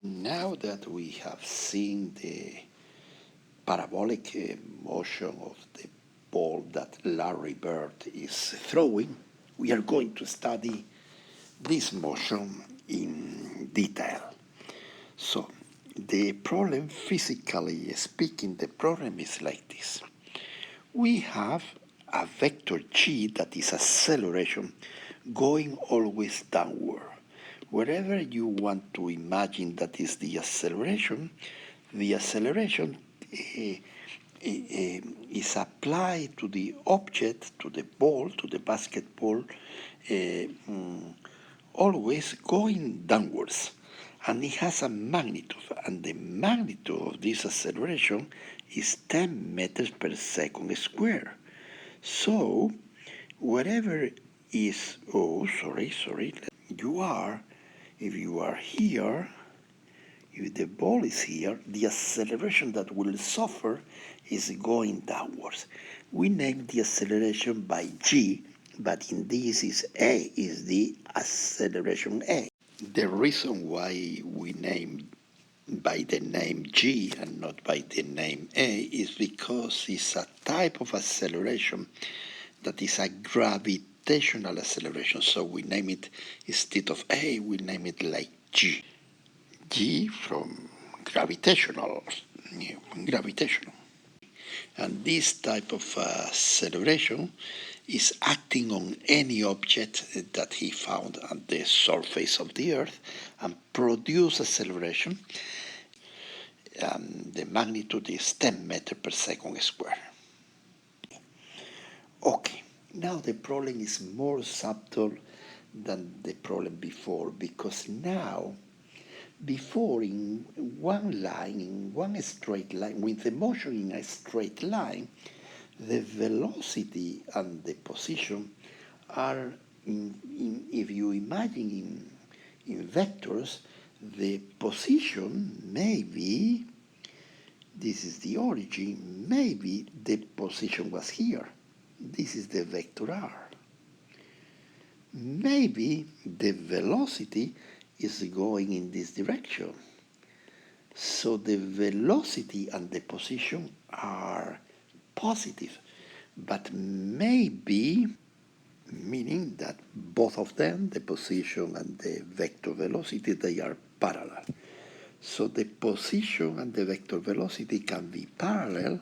Now that we have seen the parabolic motion of the ball that Larry Bird is throwing, we are going to study this motion in detail. So, the problem, physically speaking, the problem is like this. We have a vector g that is acceleration going always downward. Wherever you want to imagine that is the acceleration is applied to the object, to the ball, to the basketball, always going downwards. And it has a magnitude, and the magnitude of this acceleration is 10 meters per second square. So, whatever is, if you are here, if the ball is here, the acceleration that will suffer is going downwards. We name the acceleration by g, but in this is a, is the acceleration a. The reason why we name by the name g and not by the name a is because it's a type of acceleration that is a gravitational acceleration. So we name it, instead of a, we name it like g. G from gravitational. And this type of acceleration is acting on any object that he found on the surface of the Earth and produce acceleration. The magnitude is 10 meters per second square. Okay, now the problem is more subtle than the problem before, because now, before in one line, in one straight line, with the motion in a straight line, the velocity and the position are, if you imagine in vectors, the position may be, this is the origin, maybe the position was here. This is the vector r. Maybe the velocity is going in this direction. So the velocity and the position are positive, but maybe, meaning that both of them, the position and the vector velocity, they are parallel. So the position and the vector velocity can be parallel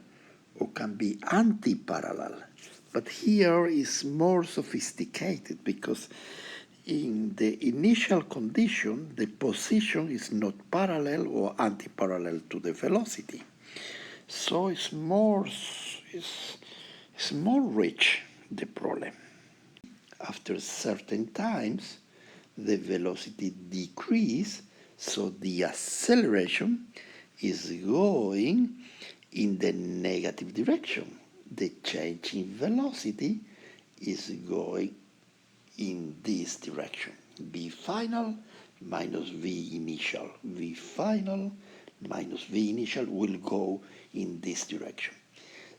or can be anti-parallel. But here is more sophisticated, because in the initial condition, the position is not parallel or anti-parallel to the velocity. So it's more rich, the problem. After certain times, the velocity decreases, so the acceleration is going in the negative direction. The change in velocity is going in this direction. V final minus V initial. V final minus V initial will go in this direction.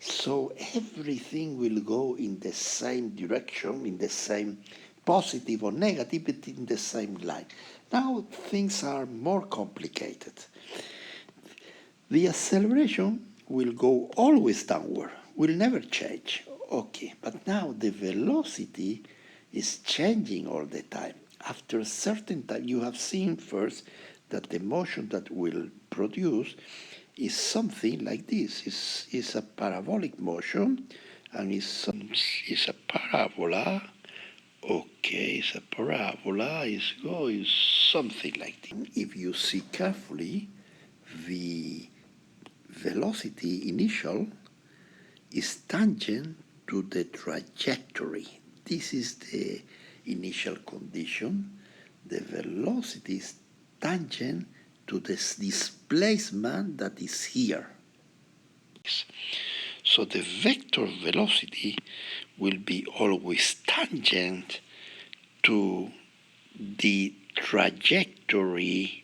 So everything will go in the same direction, in the same positive or negative, but in the same line. Now things are more complicated. The acceleration will go always downward, will never change. Okay, but now the velocity is changing all the time. After a certain time, you have seen first that the motion that will produce is something like this. It's a parabolic motion, and it's a parabola. Okay, it's a parabola, it's going something like this. If you see carefully, the velocity initial is tangent to the trajectory. This is the initial condition. The velocity is tangent to this displacement that is here. So the vector velocity will be always tangent to the trajectory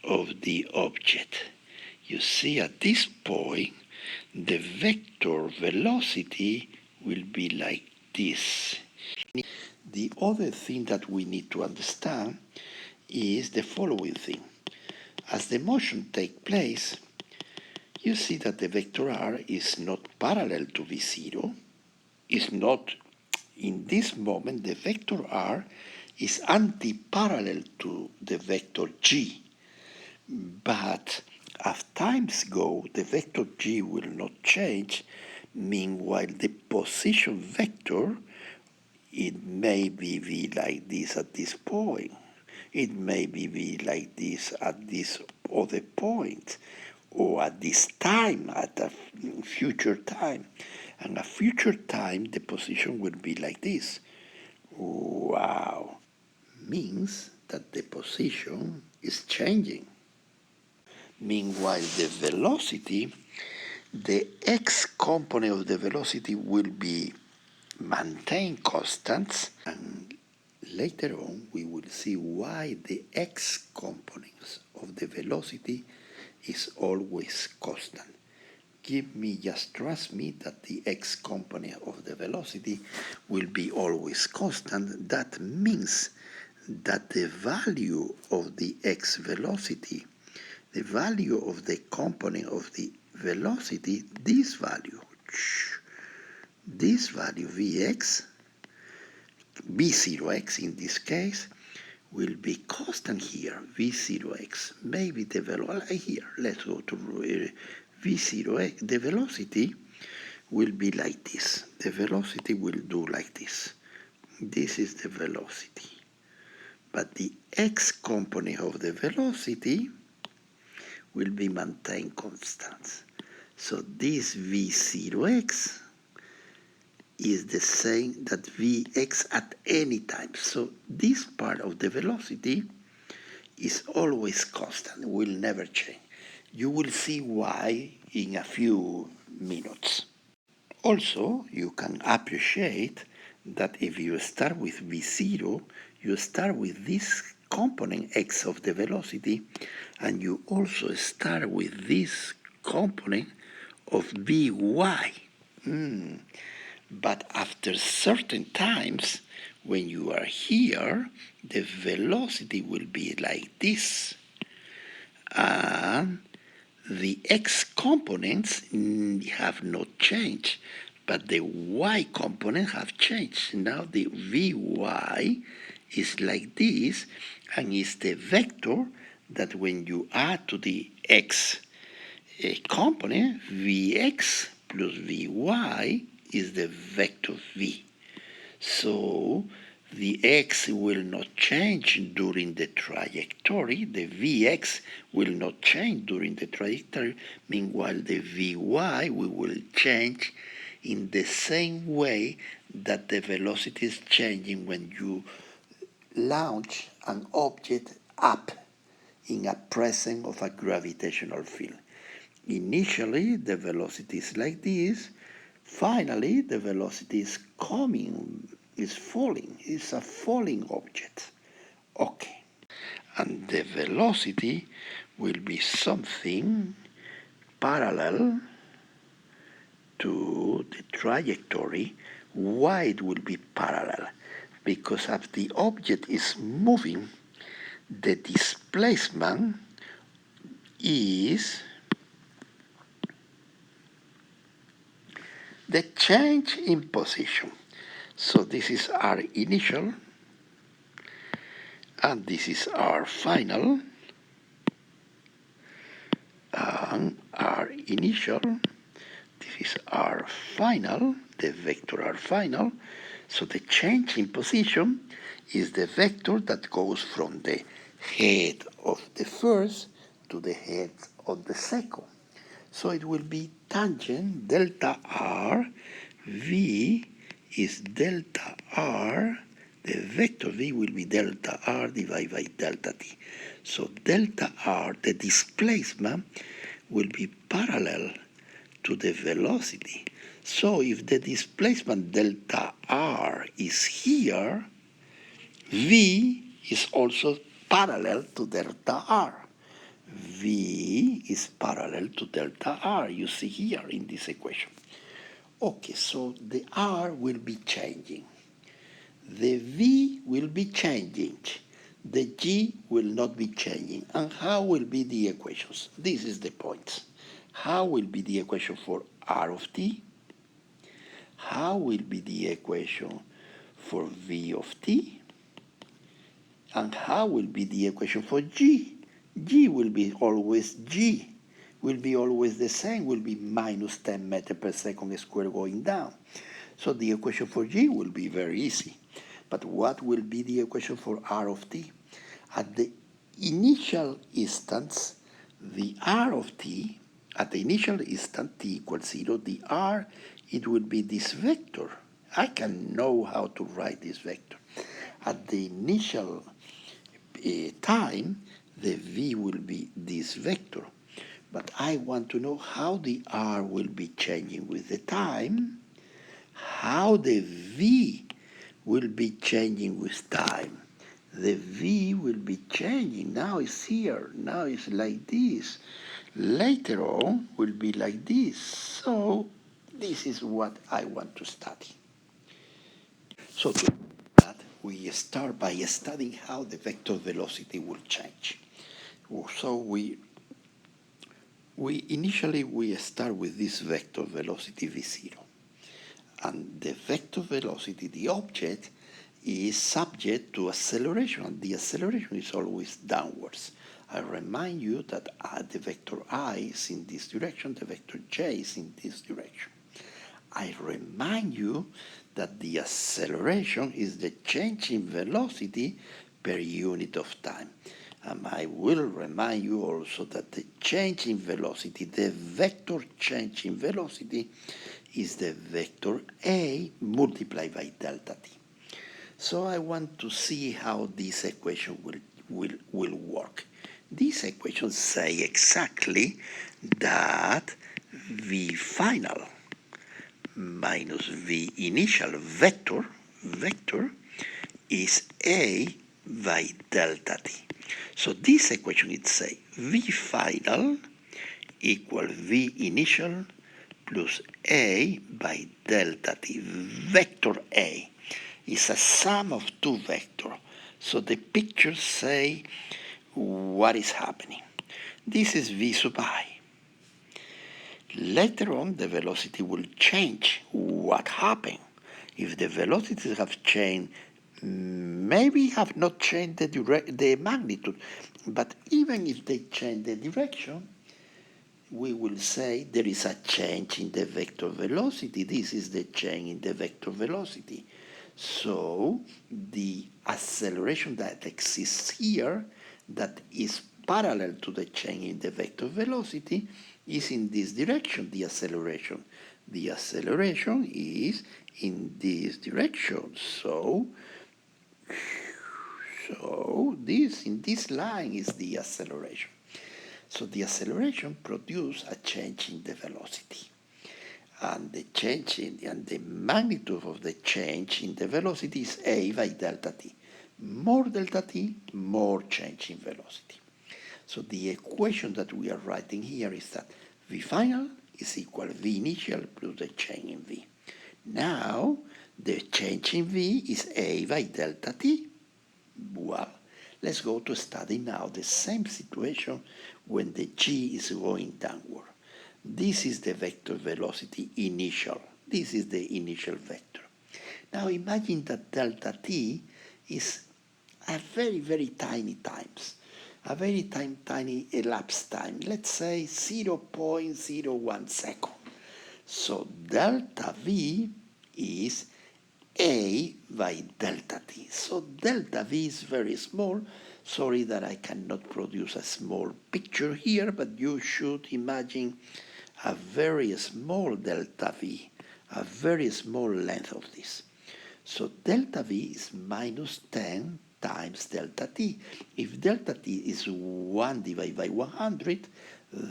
of the object. You see, at this point, the vector velocity will be like this. The other thing that we need to understand is the following thing. As the motion takes place, you see that the vector r is not parallel to v0. Is not, in this moment, the vector r is anti-parallel to the vector g. But as times go, the vector g will not change. Meanwhile, the position vector, it may be like this at this point. It may be like this at this other point, or at this time, at a future time. And at future time, the position will be like this. Wow. Means that the position is changing. Meanwhile, the velocity, the x component of the velocity will be maintained constant, and later on we will see why the x components of the velocity is always constant. Trust me that the x component of the velocity will be always constant. That means that the value of the x velocity, the value of the component of the velocity, this value vx, v0x in this case, will be constant here, v0x. Maybe the velocity here, let's go to v0x, the velocity will be like this. The velocity will do like this. This is the velocity. But the x component of the velocity will be maintained constant. So this v0x is the same that vx at any time. So this part of the velocity is always constant, will never change. You will see why in a few minutes. Also, you can appreciate that if you start with v0, you start with this component x of the velocity, and you also start with this component of vy. But after certain times, when you are here, the velocity will be like this. And the x components have not changed, but the y component have changed. Now the vy is like this, and is the vector that when you add to the x component, vx plus vy is the vector v. So the x will not change during the trajectory, the vx will not change during the trajectory, meanwhile the vy will change in the same way that the velocity is changing when you launch an object up in a presence of a gravitational field. Initially, the velocity is like this. Finally, the velocity is falling. It's a falling object. Okay. And the velocity will be something parallel to the trajectory. Why it will be parallel? Because as the object is moving, the displacement is the change in position. So this is r initial, and this is r final, and r initial, this is r final, the vector r final. So the change in position is the vector that goes from the head of the first to the head of the second. So it will be tangent delta r, v is delta r, the vector v will be delta r divided by delta t. So delta r, the displacement, will be parallel to the velocity. So if the displacement delta r is here, v is also parallel to delta r. V is parallel to delta r, you see here in this equation. Okay, so the r will be changing. The v will be changing. the g will not be changing. And how will be the equations? This is the point. How will be the equation for r of t? How will be the equation for v of t? And how will be the equation for g? G will be always g, will be always the same, will be minus 10 meters per second squared going down. So the equation for g will be very easy. But what will be the equation for r of t? At the initial instance, the r of t, at the initial instant t equals 0, the r, it will be this vector. I can know how to write this vector. At the initial time, the v will be this vector. But I want to know how the r will be changing with the time, how the v will be changing with time. The v will be changing. Now it's here. Now it's like this. Later on will be like this. So this is what I want to study. So to do that, we start by studying how the vector velocity will change. So we initially start with this vector velocity v0. And the vector velocity, the object, is subject to acceleration, and the acceleration is always downwards. I remind you that the vector I is in this direction, the vector j is in this direction. I remind you that the acceleration is the change in velocity per unit of time. And I will remind you also that the change in velocity, the vector change in velocity, is the vector A multiplied by delta t. So I want to see how this equation will work. These equations say exactly that v final minus v initial vector is A by delta t. So this equation it say v final equal v initial plus A by delta t. Vector A is a sum of two vectors. So the pictures say what is happening. This is v sub I. Later on, the velocity will change. What happened? If the velocities have changed, maybe have not changed the magnitude, but even if they change the direction, we will say there is a change in the vector velocity. This is the change in the vector velocity. So the acceleration that exists here, that is parallel to the change in the vector velocity, is in this direction, the acceleration. The acceleration is in this direction. So this, in this line, is the acceleration. So the acceleration produces a change in the velocity. And the change and the magnitude of the change in the velocity is A by delta t. More delta t, more change in velocity. So the equation that we are writing here is that v final is equal to v initial plus the change in v. Now, the change in v is A by delta t. Well, let's go to study now the same situation when the g is going downward. This is the vector velocity initial. This is the initial vector. Now imagine that delta t is a very, very tiny times, a very tiny elapsed time, let's say 0.01 second. So delta v is A by delta t. So delta v is very small. Sorry that I cannot produce a small picture here, but you should imagine a very small delta v, a very small length of this. So delta v is minus 10 times delta t. If delta t is 1 divided by 100,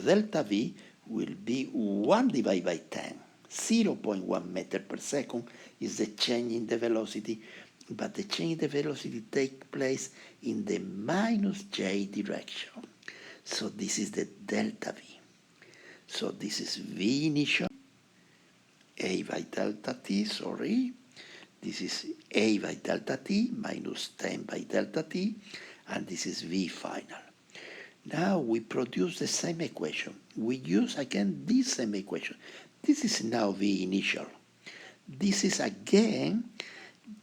delta v will be 1 divided by 10. 0.1 meter per second is the change in the velocity, but the change in the velocity takes place in the minus j direction. So this is the delta v. So this is v initial, A by delta t, sorry. This is A by delta t minus 10 by delta t. and this is V final. Now we produce the same equation. We use again this same equation. This is now V initial. This is again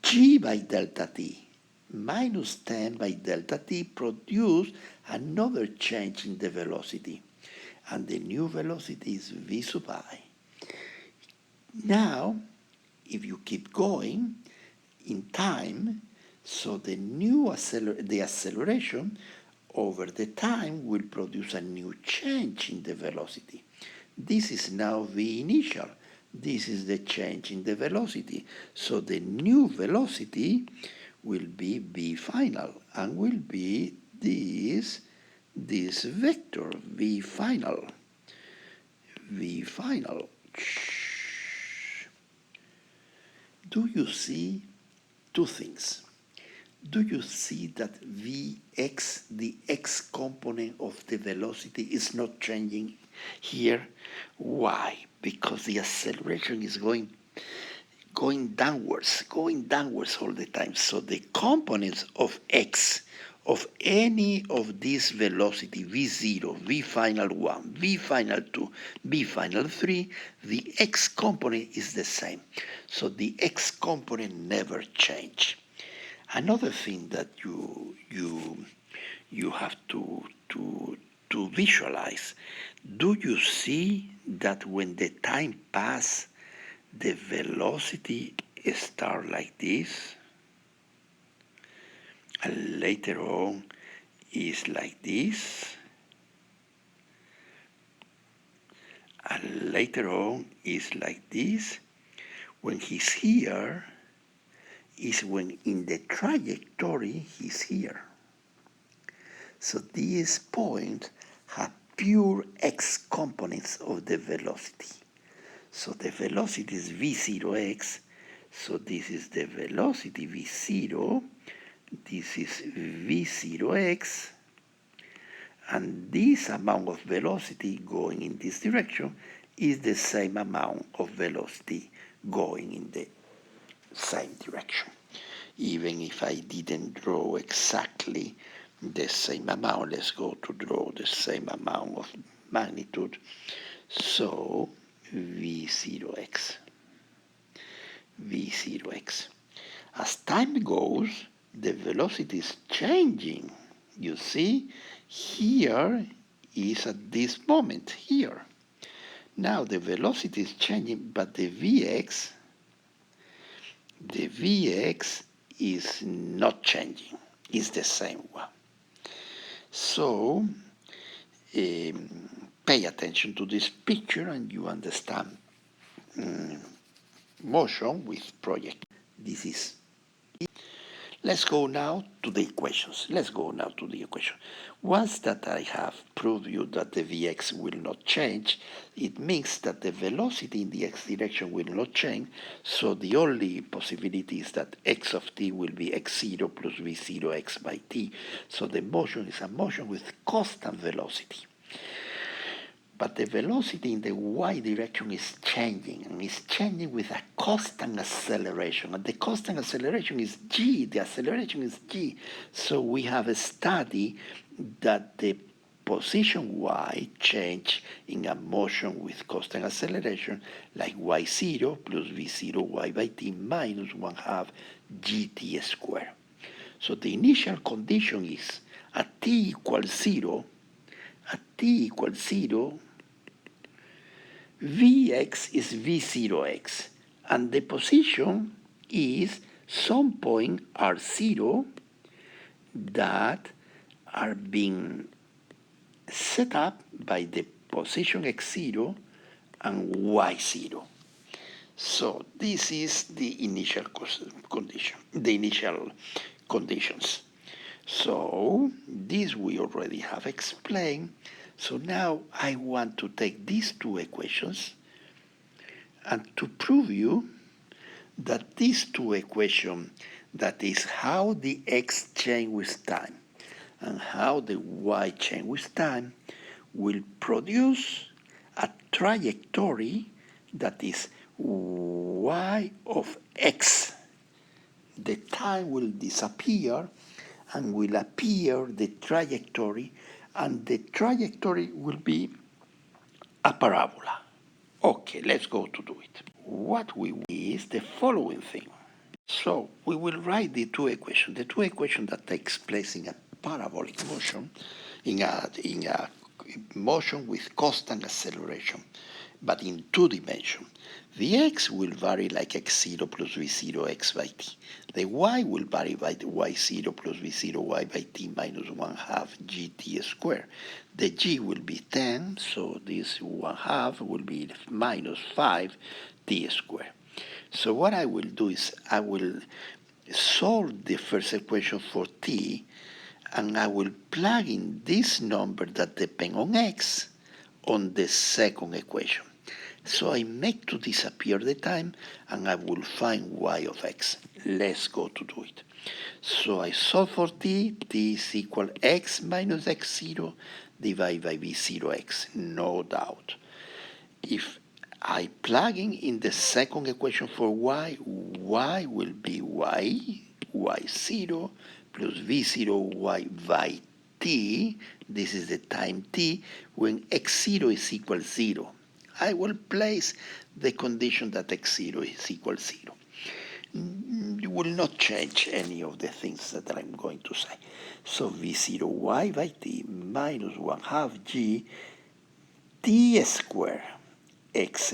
G by delta t minus 10 by delta t produce another change in the velocity. And the new velocity is V sub I. Now, if you keep going in time, so the acceleration over the time will produce a new change in the velocity. This is now V initial. This is the change in the velocity. So the new velocity will be V final and will be this vector V final. V final. Do you see two things? Do you see that Vx, the x component of the velocity, is not changing here? Why? Because the acceleration is going downwards all the time. So the components of x, of any of these velocity, v0, v final 1, v final 2, v final 3, the x component is the same. So the x component never change. Another thing that you have to visualize, do you see that when the time passes, the velocity starts like this, and later on is like this, and later on is like this? When he's here, is when in the trajectory he's here. So these points have pure x components of the velocity. So the velocity is v0x, so this is the velocity v0, this is v0x, and this amount of velocity going in this direction is the same amount of velocity going in the same direction. Even if I didn't draw exactly the same amount, let's go to draw the same amount of magnitude. So v0x. As time goes, the velocity is changing. You see, here is at this moment, here. Now the velocity is changing, but the Vx is not changing. It's the same one. So pay attention to this picture and you understand motion with project. This is. Let's go now to the equations. Once that I have proved you that the Vx will not change, it means that the velocity in the x direction will not change, so the only possibility is that x of t will be x0 plus v0x by t. So the motion is a motion with constant velocity. But the velocity in the y direction is changing, and it's changing with a constant acceleration. And the constant acceleration is g, the acceleration is g. So we have a study that the position y change in a motion with constant acceleration, like y0 plus v0y by t minus 1/2 gt squared. So the initial condition is at t equals 0, Vx is v0x, and the position is some point r0 that are being set up by the position x0 and y0. So this is the initial condition, the initial conditions. So this we already have explained. So now I want to take these two equations and to prove you that these two equations, that is how the x change with time and how the y change with time, will produce a trajectory that is y of x. The time will disappear and will appear the trajectory, and the trajectory will be a parabola. Okay, let's go to do it. What we will is the following thing. So we will write the two equations that takes place in a parabolic motion, in a motion with constant acceleration, but in two dimensions. The x will vary like x0 plus v0 x by t. The y will vary by the y0 plus v0 y by t minus 1/2 gt squared. The g will be 10, so this 1/2 will be minus 5 t squared. So what I will do is I will solve the first equation for t, and I will plug in this number that depend on x on the second equation. So I make to disappear the time, and I will find y of x. Let's go to do it. So I solve for t is equal x minus x0 divided by v0x, no doubt. If I plug in the second equation for y will be y0 plus v0 y by t. This is the time t when x0 is equal 0. I will place the condition that x0 is equal 0. You will not change any of the things that I'm going to say. So v0 y by t minus 1/2 g t squared x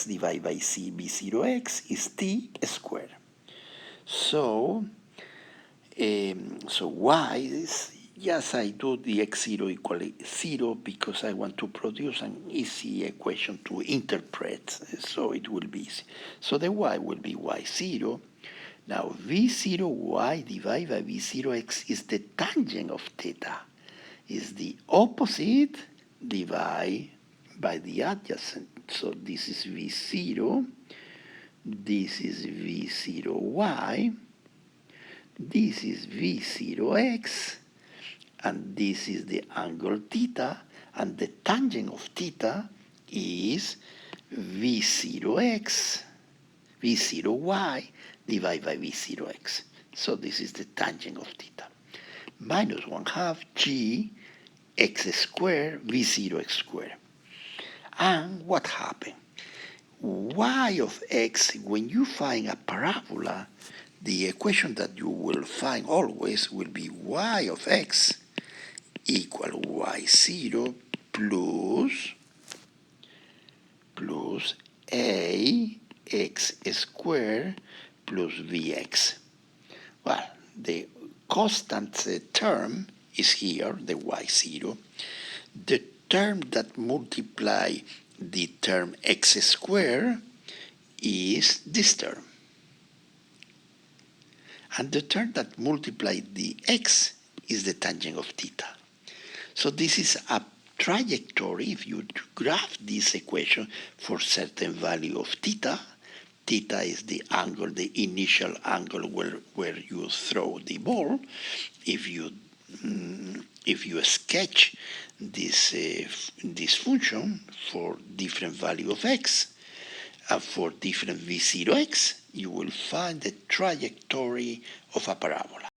divided by c v0x is t squared. So y is, yes, I do the x0 equal 0 because I want to produce an easy equation to interpret, so it will be easy. So the y will be y0. Now v0y divided by v0x is the tangent of theta, is the opposite divided by the adjacent. So this is v0, this is v0y, this is v0x, and this is the angle theta, and the tangent of theta is v0x, v0y divided by v0x. So this is the tangent of theta. Minus 1/2 g x squared v0x squared. And what happened? Y of x, when you find a parabola, the equation that you will find always will be y of x equal y0 plus ax squared plus vx. Well, the constant term is here, the y0. The term that multiply the term x squared is this term. And the term that multiplies the x is the tangent of theta. So this is a trajectory. If you graph this equation for certain value of theta, theta is the angle, the initial angle where you throw the ball. If you sketch this function for different value of x and for different v0x, you will find the trajectory of a parabola.